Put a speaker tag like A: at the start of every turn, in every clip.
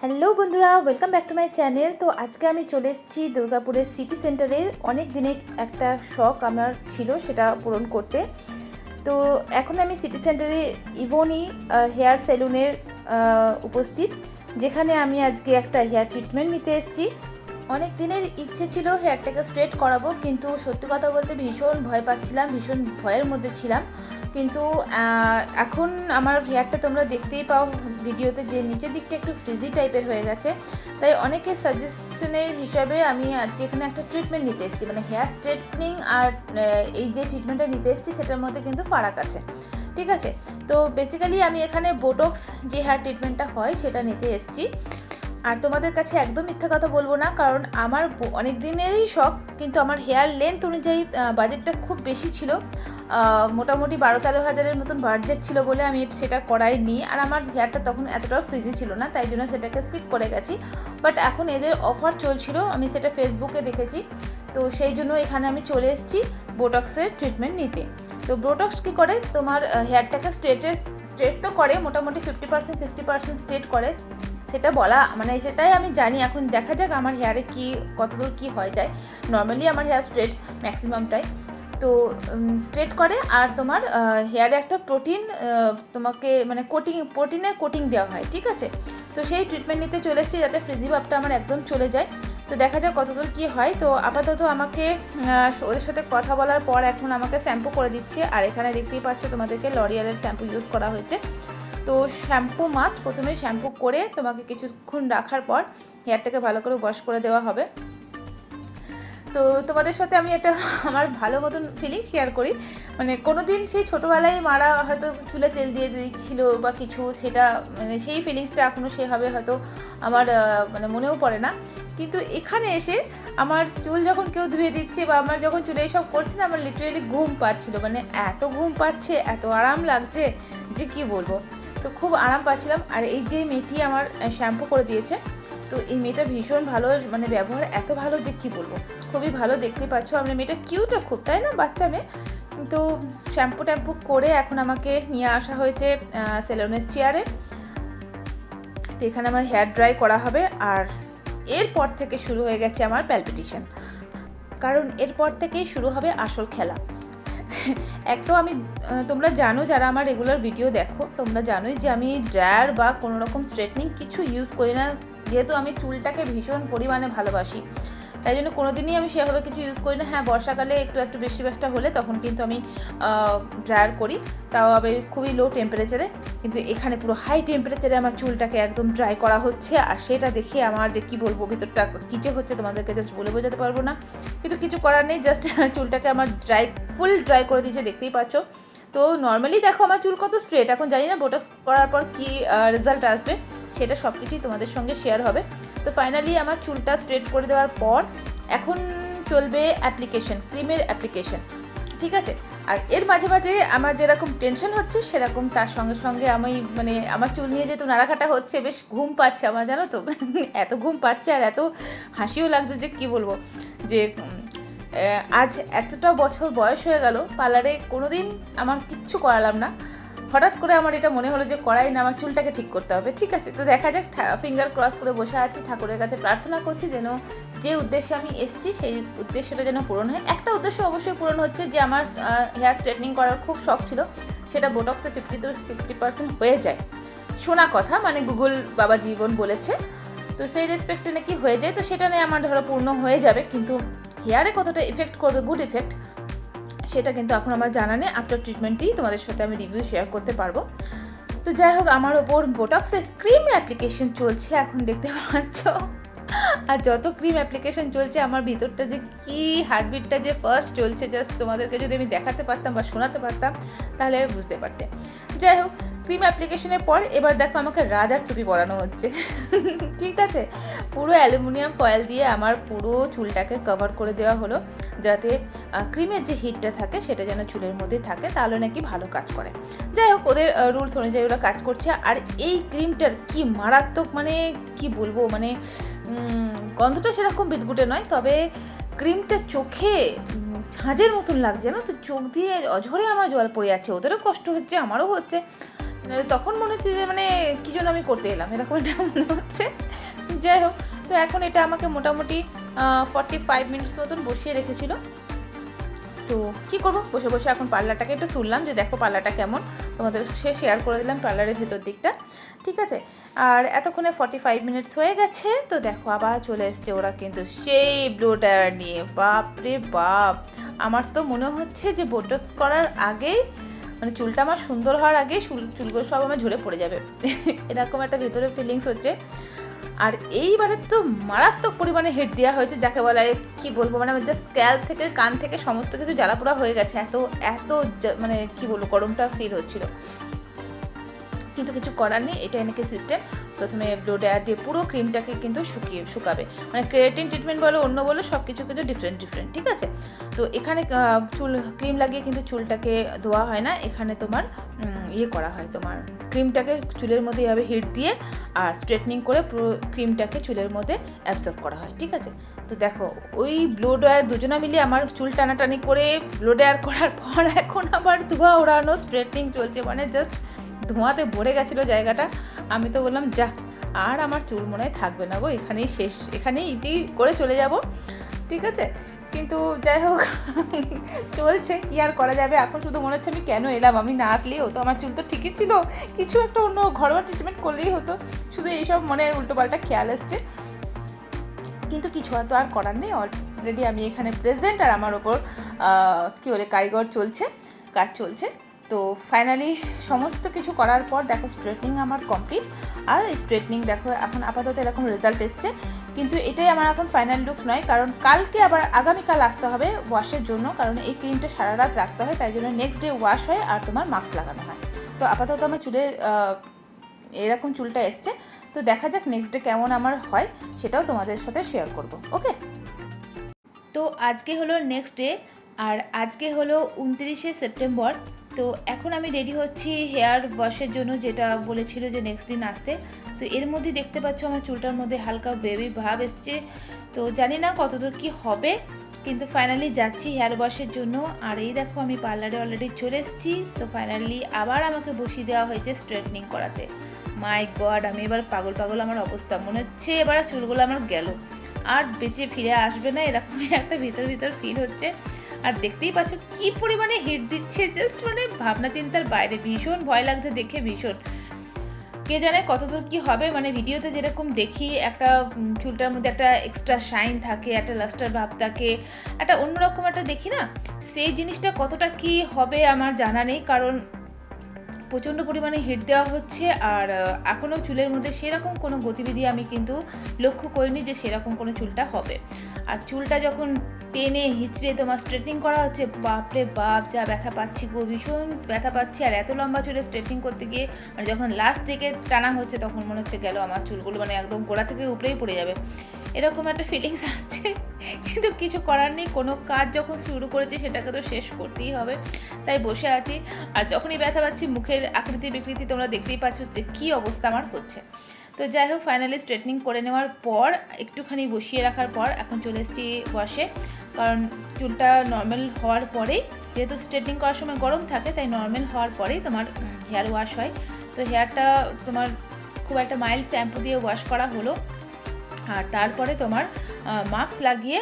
A: Hello বন্ধুরা, welcome back to my channel. তো আজকে আমি চলে এসেছি দুর্গাপুরের সিটি সেন্টারের অনেক দিনের একটা শখ আমার ছিল, সেটা পূরণ করতে। তো এখন আমি সিটি সেন্টারে ইভোনি হেয়ার সেলুনের উপস্থিত, যেখানে আমি আজকে একটা হেয়ার ট্রিটমেন্ট নিতে এসেছি। অনেক দিনের ইচ্ছে ছিল হেয়ারটাকে স্ট্রেট করাবো, কিন্তু সত্যি কথা বলতে ভীষণ ভয় পাচ্ছিলাম, ভীষণ ভয়ের মধ্যে ছিলাম। কিন্তু এখন আমার হেয়ারটা তোমরা দেখতেই পাও ভিডিওতে যে নিচের দিকটা একটু ফ্রিজি টাইপের হয়ে গেছে। তাই অনেকের সাজেশনের হিসাবে আমি আজকে এখানে একটা ট্রিটমেন্ট নিতে এসেছি, মানে হেয়ার স্ট্রেটনিং আর এই যে ট্রিটমেন্টটা নিতে এসেছি সেটার মধ্যে কিন্তু ফারাক আছে, ঠিক আছে। তো বেসিক্যালি আমি এখানে বোটক্স যে হেয়ার ট্রিটমেন্টটা হয় সেটা নিতে এসেছি। আর তোমাদের কাছে একদম মিথ্যা কথা বলবো না, কারণ আমার অনেক দিনেরই শখ, কিন্তু আমার হেয়ার লেন্থ অনুযায়ী বাজেটটা খুব বেশি ছিল। মোটামুটি 12-13 হাজারের মতন বাজেট ছিল বলে আমি সেটা করাইনি। আর আমার হেয়ারটা তখন এতটাও ফ্রিজি ছিল না, তাই জন্য সেটাকে স্কিপ করে গেছি। বাট এখন এদের অফার চলছিল, আমি সেটা ফেসবুকে দেখেছি, তো সেই জন্য এখানে আমি চলে এসেছি বোটক্সের ট্রিটমেন্ট নিতে। তো বোটক্স কী করে, তোমার হেয়ারটাকে স্ট্রেট তো করে, মোটামুটি 50-60% স্ট্রেট করে, সেটা বলা মানে সেটাই আমি জানি। এখন দেখা যাক আমার হেয়ারে কী কতদূর কী হয়ে যায়। নর্মালি আমার হেয়ার স্ট্রেট ম্যাক্সিমামটাই, তো স্ট্রেট করে। আর তোমার হেয়ারে একটা প্রোটিন তোমাকে মানে প্রোটিনের কোটিং দেওয়া হয়, ঠিক আছে। তো সেই ট্রিটমেন্ট নিতে চলে এসেছি যাতে ফ্রিজি ভাবটা আমার একদম চলে যায়। তো দেখা যাক কতদূর কী হয়। তো আপাতত আমাকে ওদের সাথে কথা বলার পর এখন আমাকে শ্যাম্পু করে দিচ্ছে। আর এখানে দেখতেই পাচ্ছ তোমাদেরকে লরিয়ালের শ্যাম্পু ইউজ করা হয়েছে। তো শ্যাম্পু মাস্ট, প্রথমে শ্যাম্পু করে তোমাকে কিছুক্ষণ রাখার পর হেয়ারটাকে ভালো করে ওয়াশ করে দেওয়া হবে। তো তোমাদের সাথে আমি একটা আমার ভালো মতন ফিলিং শেয়ার করি। মানে কোনো দিন সেই ছোটোবেলায় মারা হয়তো চুলে তেল দিয়ে দিচ্ছিল বা কিছু, সেটা মানে সেই ফিলিংসটা এখনও সেভাবে হয়তো আমার মানে মনেও পড়ে না। কিন্তু এখানে এসে আমার চুল যখন কেউ ধুয়ে দিচ্ছে বা আমার যখন চুলে এইসব করছে না, আমার লিটারেলি ঘুম পাচ্ছিলো, মানে এত ঘুম পাচ্ছে, এত আরাম লাগছে যে কি বলবো। তো খুব আরাম পাচ্ছিলাম। আর এই যে মেয়েটি আমার শ্যাম্পু করে দিয়েছে, তো এই মেয়েটা ভীষণ ভালো, মানে ব্যবহার এত ভালো যে কি বলবো, খুবই ভালো। দেখতে পাচ্ছ আমরা মেয়েটা কিউটও খুব, তাই না, বাচ্চা মেয়ে। তো শ্যাম্পু ট্যাম্পু করে এখন আমাকে নিয়ে আসা হয়েছে সেলুনের চেয়ারে। তো এখানে আমার হেয়ার ড্রাই করা হবে। আর এরপর থেকে শুরু হয়ে গেছে আমার প্যালপিটেশন, কারণ এরপর থেকেই শুরু হবে আসল খেলা। এক তো আমি তোমরা জানো, যারা আমার রেগুলার ভিডিও দেখো তোমরা জানোই যে আমি ড্রায়ার বা কোনো রকম স্ট্রেটনিং কিছু ইউজ করি না, যেহেতু আমি চুলটাকে ভীষণ পরিমাণে ভালোবাসি। তাই জন্য কোনো দিনই আমি সেভাবে কিছু ইউজ করি না। হ্যাঁ, বর্ষাকালে একটু বেশি বেশটা হলে তখন কিন্তু আমি ড্রায়ার করি, তাও আবার খুবই লো টেম্পারেচারে। কিন্তু এখানে পুরো হাই টেম্পারেচারে আমার চুলটাকে একদম ড্রাই করা হচ্ছে। আর সেটা দেখে আমার যে কী বলবো, ভিতরটা কী যে হচ্ছে তোমাদেরকে জাস্ট বলে বোঝাতে পারবো না। কিন্তু কিছু করার নেই, জাস্ট চুলটাকে আমার ফুল ড্রাই করে দিয়েছে, দেখতেই পাচ্ছ। তো নর্মালি দেখো আমার চুল কত স্ট্রেট, এখন জানি না বোটক্স করার পর কী রেজাল্ট আসবে, সেটা সব কিছুই তোমাদের সঙ্গে শেয়ার হবে। তো ফাইনালি আমার চুলটা স্ট্রেট করে দেওয়ার পর এখন চলবে অ্যাপ্লিকেশন, ক্রিমের অ্যাপ্লিকেশন, ঠিক আছে। আর এর মাঝে মাঝে আমার যেরকম টেনশন হচ্ছে, সেরকম তার সঙ্গে সঙ্গে আমি মানে আমার চুল নিয়ে যেহেতু নাড়াঘাটা হচ্ছে, বেশ ঘুম পাচ্ছে আমার, জানো তো। এত ঘুম পাচ্ছে আর এত হাসিও লাগছে যে কি বলবো, যে আজ এতটা বছর বয়স হয়ে গেল, পার্লারে কোনো দিন আমার কিচ্ছু করালাম না। হঠাৎ করে আমার এটা মনে হলো যে করাই না, আমার চুলটাকে ঠিক করতে হবে, ঠিক আছে। তো দেখা যাক, ফিঙ্গার ক্রস করে বসে আছি, ঠাকুরের কাছে প্রার্থনা করছি যেন যে উদ্দেশ্যে আমি এসেছি সেই উদ্দেশ্যটা যেন পূরণ হয়। একটা উদ্দেশ্য অবশ্যই পূরণ হচ্ছে, যে আমার হেয়ার স্ট্রেটনিং করার খুব শখ ছিল, সেটা বোটক্সে 50-60% হয়ে যায়, শোনা কথা, মানে গুগল বাবা জীবন বলেছে। তো সেই রেসপেক্টে নাকি হয়ে যায়, তো সেটা নিয়ে আমার ধরো পূর্ণ হয়ে যাবে। কিন্তু হেয়ারে কতটা এফেক্ট করবে, গুড এফেক্ট, সেটা কিন্তু এখন আমার জানা নেই। আফটার ট্রিটমেন্টেই তোমাদের সাথে আমি রিভিউ শেয়ার করতে পারবো। তো যাই হোক, আমার ওপর বোটক্সের ক্রিম অ্যাপ্লিকেশন চলছে, এখন দেখতে পাচ্ছ। আর যত ক্রিম অ্যাপ্লিকেশন চলছে, আমার ভিতরটা যে কি হার্টবিটটা যে ফার্স্ট চলছে, জাস্ট তোমাদেরকে যদি আমি দেখাতে পারতাম বা শোনাতে পারতাম তাহলে বুঝতে পারতে। যাই হোক, ক্রিম অ্যাপ্লিকেশনের পর এবার দেখো আমাকে রাজার টুপি পরানো হচ্ছে, ঠিক আছে। পুরো অ্যালুমিনিয়াম ফয়েল দিয়ে আমার পুরো চুলটাকে কভার করে দেওয়া হলো, যাতে ক্রিমের যে হিটটা থাকে সেটা যেন চুলের মধ্যে থাকে, তাহলে নাকি ভালো কাজ করে। যাই হোক, ওদের রুলস অনুযায়ী ওরা কাজ করছে। আর এই ক্রিমটার কি মারাত্মক, মানে কি বলবো, মানে গন্ধটা সেরকম বিদগুটে নয়, তবে ক্রিমটা চোখে ঝাঁঝের মতন লাগছে, জানো তো, চোখ দিয়ে অঝরে আমার জল পড়ে যাচ্ছে। ওদেরও কষ্ট হচ্ছে, আমারও হচ্ছে। তখন মনে হচ্ছে যে মানে কী জন্য আমি করতে এলাম, এরকম একটা মনে হচ্ছে। যাই হোক, তো এখন এটা আমাকে মোটামুটি 45 মিনিটস মতন বসিয়ে রেখেছিল। তো কী করবো, বসে বসে এখন পার্লারটাকে একটু তুললাম যে দেখো পার্লারটা কেমন, তোমাদের সে শেয়ার করে দিলাম পার্লারের ভেতর দিকটা, ঠিক আছে। আর এতক্ষণে 45 মিনিটস হয়ে গেছে। তো দেখো আবার চলে এসছে ওরা কিন্তু সেই ব্লো ড্রায়ার নিয়ে। বাপ রে বাপ, আমার তো মনে হচ্ছে যে বোটক্স করার আগেই মানে চুলটা আমার সুন্দর হওয়ার আগেই চুলগুলো সব আমার ঝরে পড়ে যাবে এরকম একটা ভেতরে ফিলিংস হচ্ছে। আর এইবারে তো মারাত্মক পরিমাণে হেড দেওয়া হয়েছে, যাকে বলা কী বলবো, মানে আমার জাস্ট স্ক্যাল্প থেকে কান থেকে সমস্ত কিছু জ্বালাপোড়া হয়ে গেছে, এত এত মানে কী বলবো গরমটা ফিল হচ্ছিল। কিন্তু কিছু করার নেই, এটা এনেকে সিস্টেম। প্রথমে ব্লো ড্রায়ার দিয়ে পুরো ক্রিমটাকে কিন্তু শুকাবে, মানে কেরাটিন ট্রিটমেন্ট বলো অন্য বলো সব কিছু কিন্তু ডিফারেন্ট, ঠিক আছে। তো এখানে চুল ক্রিম লাগিয়ে কিন্তু চুলটাকে ধোয়া হয় না, এখানে তোমার ইয়ে করা হয়, তোমার ক্রিমটাকে চুলের মধ্যে এভাবে হিট দিয়ে আর স্ট্রেটনিং করে পুরো ক্রিমটাকে চুলের মধ্যে অ্যাবজর্ব করা হয়, ঠিক আছে। তো দেখো ওই ব্লো ড্রায়ার দুজনা মিলে আমার চুল টানাটানি করে ব্লো ড্রায়ার করার পর এখন আবার ধোয়া ওড়ানো স্ট্রেটনিং চলছে, মানে জাস্ট ধোঁয়াতে ভরে গেছিলো জায়গাটা। আমি তো বললাম যা, আর আমার চুল মনে হয় থাকবে না গো, এখানেই শেষ, এখানেই ইতি করে চলে যাব, ঠিক আছে। কিন্তু যাই হোক চলছে, কী আর করা যাবে। এখন শুধু মনে হচ্ছে আমি কেন এলাম, আমি না আসলেই হতো, আমার চুল তো ঠিকই ছিল, কিছু একটা অন্য ঘরোয়া ট্রিটমেন্ট করলেই হতো, শুধু এইসব মনে উল্টোপাল্টা খেয়াল আসছে। কিন্তু কিছু তো আর করার নেই, অলরেডি আমি এখানে প্রেজেন্ট, আর আমার ওপর কী বলে কারিগর চলছে, কাজ চলছে। তো ফাইনালি সমস্ত কিছু করার পর দেখো স্ট্রেটনিং আমার কমপ্লিট। আর স্ট্রেটনিং দেখো এখন আপাতত এরকম রেজাল্ট এসছে, কিন্তু এটাই আমার এখন ফাইনাল লুকস নয়, কারণ কালকে আবার আগামীকাল আসতে হবে ওয়াশের জন্য, কারণ এই ক্রিমটা সারা রাত রাখতে হয়, তাই জন্য নেক্সট ডে ওয়াশ হয় আর তোমার মাস্ক লাগানো হয়। তো আপাতত আমার চুলে এরকম চুলটা এসছে, তো দেখা যাক নেক্সট ডে কেমন আমার হয়, সেটাও তোমাদের সাথে শেয়ার করব, ওকে। তো আজকে হলো নেক্সট ডে, আর আজকে হলো 29শে সেপ্টেম্বর। তো এখন আমি রেডি হচ্ছি হেয়ার ওয়াশের জন্য, যেটা বলেছিল যে নেক্সট দিন আসতে। তো এর মধ্যে দেখতে পাচ্ছ আমার চুলটার মধ্যে হালকা বেবি ভাব এসছে, তো জানি না কতদূর কি হবে, কিন্তু ফাইনালি যাচ্ছি হেয়ার ওয়াশের জন্য। আর এই দেখো আমি পার্লারে অলরেডি চলে এসেছি। তো ফাইনালি আবার আমাকে বসিয়ে দেওয়া হয়েছে স্ট্রেটনিং করাতে। মাই গড, আমি এবার পাগল আমার অবস্থা, মনে হচ্ছে এবার চুলগুলো আমার গেল, আর বেঁচে ফিরে আসবে না, এরকমই একটা ভিতর ফিল হচ্ছে। আর দেখতেই পাচ্ছ কি পরিমাণে হিট দিচ্ছে, জাস্ট মানে ভাবনা চিন্তার বাইরে, ভীষণ ভয় লাগছে দেখে, ভীষণ। কে জানে কতদূর কি হবে, মানে ভিডিওতে যেরকম দেখি একটা চুলটার মধ্যে একটা এক্সট্রা শাইন থাকে, একটা লাস্টার ভাব থাকে, একটা অন্যরকম একটা দেখি না, সেই জিনিসটা কতটা কি হবে আমার জানা নেই, কারণ প্রচণ্ড পরিমাণে হিট দেওয়া হচ্ছে। আর এখনও চুলের মধ্যে সেরকম কোনো গতিবিধি আমি কিন্তু লক্ষ্য করিনি যে সেরকম কোনো চুলটা হবে। আর চুলটা যখন টেনে হিচড়ে তোমার স্ট্রেটনিং করা হচ্ছে, বাপরে বাপ যা ব্যথা পাচ্ছি গো, ভীষণ ব্যথা পাচ্ছি। আর এত লম্বা চুলে স্ট্রেটনিং করতে গিয়ে মানে যখন লাস্ট দিকে টানা হচ্ছে তখন মনে হচ্ছে গেল আমার চুলগুলো মানে একদম গোড়া থেকে উপরেই পড়ে যাবে, এরকম একটা ফিলিংস আসছে। কিন্তু কিছু করার নেই, কোনো কাজ যখন শুরু করেছি সেটাকে তো শেষ করতেই হবে, তাই বসে আছি। আর যখনই ব্যথা পাচ্ছি মুখের আকৃতি বিকৃতি তোমরা দেখতেই পাচ্ছ যে কী অবস্থা আমার হচ্ছে। তো যাই হোক ফাইনালি স্ট্রেটনিং করে নেওয়ার পর একটুখানি বসিয়ে রাখার পর এখন চলে এসেছি ওয়াশে, কারণ চুলটা নর্মাল হওয়ার পরেই, যেহেতু স্ট্রেটনিং করার সময় গরম থাকে তাই নর্মাল হওয়ার পরেই তোমার হেয়ার ওয়াশ হয়। তো হেয়ারটা তোমার খুব একটা মাইল্ড শ্যাম্পু দিয়ে ওয়াশ করা হলো, আর তারপরে তোমার মাস্ক লাগিয়ে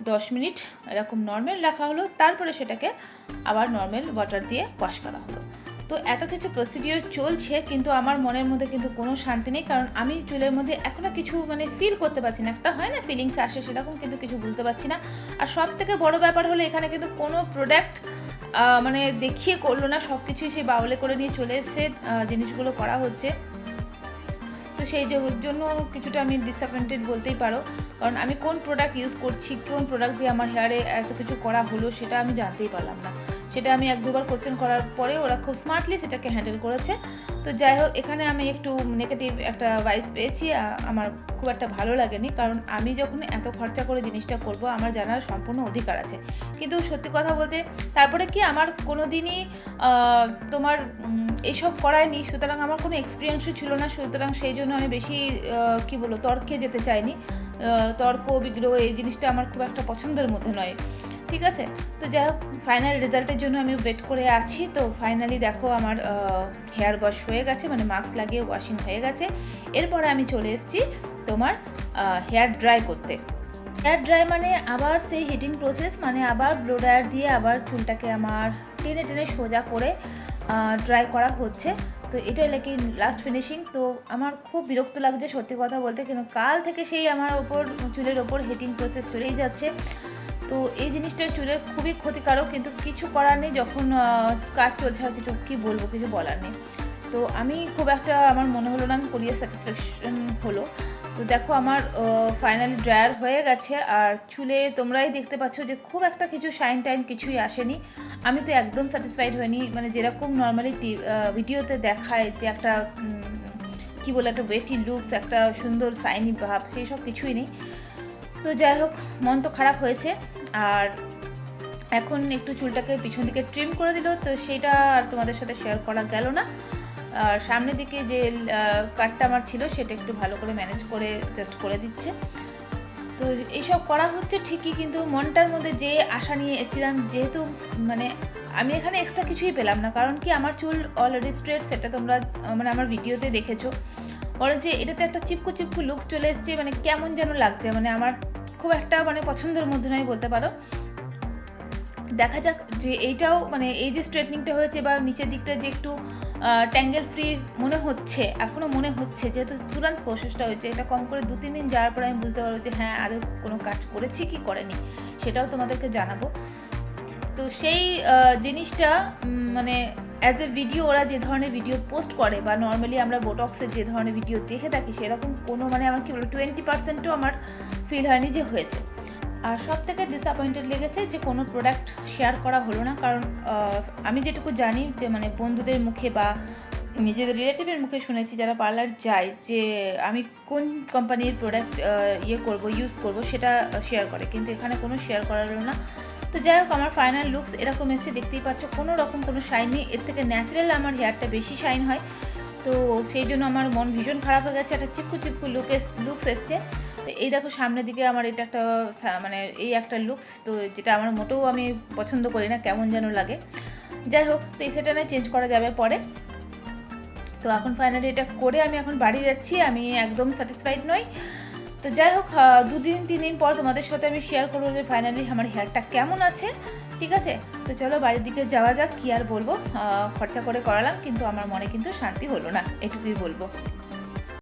A: 10 মিনিট এরকম নর্মাল রাখা হলো, তারপরে সেটাকে আবার নর্মাল ওয়াটার দিয়ে ওয়াশ করা হলো। তো এত কিছু প্রসিডিওর চলছে, কিন্তু আমার মনের মধ্যে কিন্তু কোনো শান্তি নেই, কারণ আমি চুলের মধ্যে এখনও কিছু মানে ফিল করতে পারছি না, একটা হয় না ফিলিংস আসে সেরকম, কিন্তু কিছু বুঝতে পারছি না। আর সব থেকে বড় ব্যাপার হলো এখানে কিন্তু কোনো প্রোডাক্ট মানে দেখিয়ে করলো না, সব কিছুই সে বাউলে করে নিয়ে চলে এসে জিনিসগুলো করা হচ্ছে। তো সেই জন্য কিছুটা আমি ডিসঅ্যাপয়েন্টেড বলতেই পারো, কারণ আমি কোন প্রোডাক্ট ইউজ করছি, কোন প্রোডাক্ট দিয়ে আমার হেয়ারে এত কিছু করা হলো সেটা আমি জানতেই পারলাম না। সেটা আমি 1-2বার কোশ্চেন করার পরে ওরা খুব স্মার্টলি সেটাকে হ্যান্ডেল করেছে। তো যাই হোক এখানে আমি একটু নেগেটিভ একটা ভাইবস পেয়েছি, আমার খুব একটা ভালো লাগেনি, কারণ আমি যখন এত খরচা করে জিনিসটা করব আমার জানার সম্পূর্ণ অধিকার আছে। কিন্তু সত্যি কথা বলতে তারপরে কি আমার কোনো দিনই তোমার এইসব করায়নি, সুতরাং আমার কোনো এক্সপিরিয়েন্সও ছিল না, সুতরাং সেই জন্য আমি বেশি কী বলবো তর্কে যেতে চাইনি। তর্ক বিগ্রহ এই জিনিসটা আমার খুব একটা পছন্দের মধ্যে নয়। ঠিক আছে। তো যাই হোক, ফাইনাল রেজাল্টের জন্য আমি ওয়েট করে আছি। তো ফাইনালি দেখো আমার হেয়ার ওয়াশ হয়ে গেছে, মানে মাস্ক লাগিয়ে ওয়াশিং হয়ে গেছে। এরপরে আমি চলে এসেছি তোমার হেয়ার ড্রাই করতে। হেয়ার ড্রাই মানে আবার সেই হিটিং প্রসেস, মানে আবার ব্লো ড্রায়ার দিয়ে আবার চুলটাকে আমার টেনে টেনে সোজা করে ড্রাই করা হচ্ছে। তো এটাই নাকি লাস্ট ফিনিশিং। তো আমার খুব বিরক্ত লাগছে সত্যি কথা বলতে, কেন কাল থেকে সেই আমার চুলের ওপর হিটিং প্রসেস চলেই যাচ্ছে। তো এই জিনিসটা চুলের খুবই ক্ষতিকারক, কিন্তু কিছু করার নেই, যখন কাজ চলছে আর কী বলবো, কিছু বলার নেই। তো আমি খুব একটা আমার মনে হলো না আমি করিয়ে স্যাটিসফ্যাকশন হলো। তো দেখো আমার ফাইনালি ড্রায়ার হয়ে গেছে, আর চুলে তোমরাই দেখতে পাচ্ছ যে খুব একটা কিছু শাইন টাইন কিছুই আসেনি। আমি তো একদম স্যাটিসফাইড হইনি, মানে যেরকম নর্মালি ভিডিওতে দেখায় যে একটা কী বলে একটা ওয়েটি লুকস, একটা সুন্দর শাইনি ভাব, সেই সব কিছুই নেই। তো যাই হোক, মন তো খারাপ হয়েছে। আর এখন একটু চুলটাকে পিছন দিকে ট্রিম করে দিল, তো সেটা আর তোমাদের সাথে শেয়ার করা গেল না। আর সামনের দিকে যে কাটটা আমার ছিল সেটা একটু ভালো করে ম্যানেজ করে জাস্ট করে দিচ্ছে। তো এইসব করা হচ্ছে ঠিকই, কিন্তু মনটার মধ্যে যে আশা নিয়ে এসেছিলাম, যেহেতু মানে আমি এখানে এক্সট্রা কিছুই পেলাম না, কারণ কি আমার চুল অলরেডি স্ট্রেট, সেটা তোমরা মানে আমার ভিডিওতে দেখেছো। বরং যে এটাতে একটা চিপকু চিপকু লুকস চলে এসছে, মানে কেমন যেন লাগছে, মানে আমার খুব একটা মানে পছন্দের মধ্যে নয় বলতে পারো। দেখা যাক যে এইটাও মানে এই যে স্ট্রেটনিংটা হয়েছে বা নিচের দিকটা যে একটু ট্যাঙ্গেল ফ্রি মনে হচ্ছে, এখনও মনে হচ্ছে, যেহেতু তুরন্ত প্রসেসটা হয়েছে, এটা কম করে 2-3 দিন যাওয়ার পরে আমি বুঝতে পারবো যে হ্যাঁ আদৌ কোনো কাজ করেছি কি করেনি, সেটাও তোমাদেরকে জানাবো। তো সেই জিনিসটা মানে অ্যাজ এ ভিডিও, ওরা যে ধরনের ভিডিও পোস্ট করে বা নর্মালি আমরা বোটক্সের যে ধরনের ভিডিও দেখে থাকি, সেরকম কোনো মানে আমার কি বলবো 20%ও আমার ফিল হয়নি যে হয়েছে। আর সব থেকে ডিসঅ্যাপয়েন্টেড লেগেছে যে কোনো প্রোডাক্ট শেয়ার করা হলো না, কারণ আমি যেটুকু জানি যে মানে বন্ধুদের মুখে বা নিজেদের রিলেটিভের মুখে শুনেছি যারা পার্লার যায়, যে আমি কোন কোম্পানির প্রোডাক্ট ইউজ করব সেটা শেয়ার করে, কিন্তু এখানে কোনো শেয়ার করা হলো না। তো যাই হোক, আমার ফাইনাল লুকস এরকম এসছে, দেখতেই পাচ্ছ কোনো রকম কোনো শাইন নেই। এর থেকে ন্যাচারাল আমার হেয়ারটা বেশি শাইন হয়। তো সেই জন্য আমার মন ভীষণ খারাপ হয়ে গেছে, একটা চিপকু চিপকু লুকস এসছে। তো এই দেখো সামনের দিকে আমার এটা একটা মানে এই একটা লুকস, তো যেটা আমার মোটেও আমি পছন্দ করি না, কেমন যেন লাগে। যাই হোক, তো সেটা না চেঞ্জ করা যাবে পরে। তো এখন ফাইনালি এটা করে আমি এখন বাড়ি যাচ্ছি, আমি একদম স্যাটিসফাইড নই। তো যাই হোক, 2-3 দিন পর তোমাদের সাথে আমি শেয়ার করবো যে ফাইনালি আমার হেয়ারটা কেমন আছে। ঠিক আছে, তো চলো বাড়ির দিকে যাওয়া যাক। কী আর বলবো, খরচা করে করালাম, কিন্তু আমার মনে কিন্তু শান্তি হলো না, এটুকুই বলবো।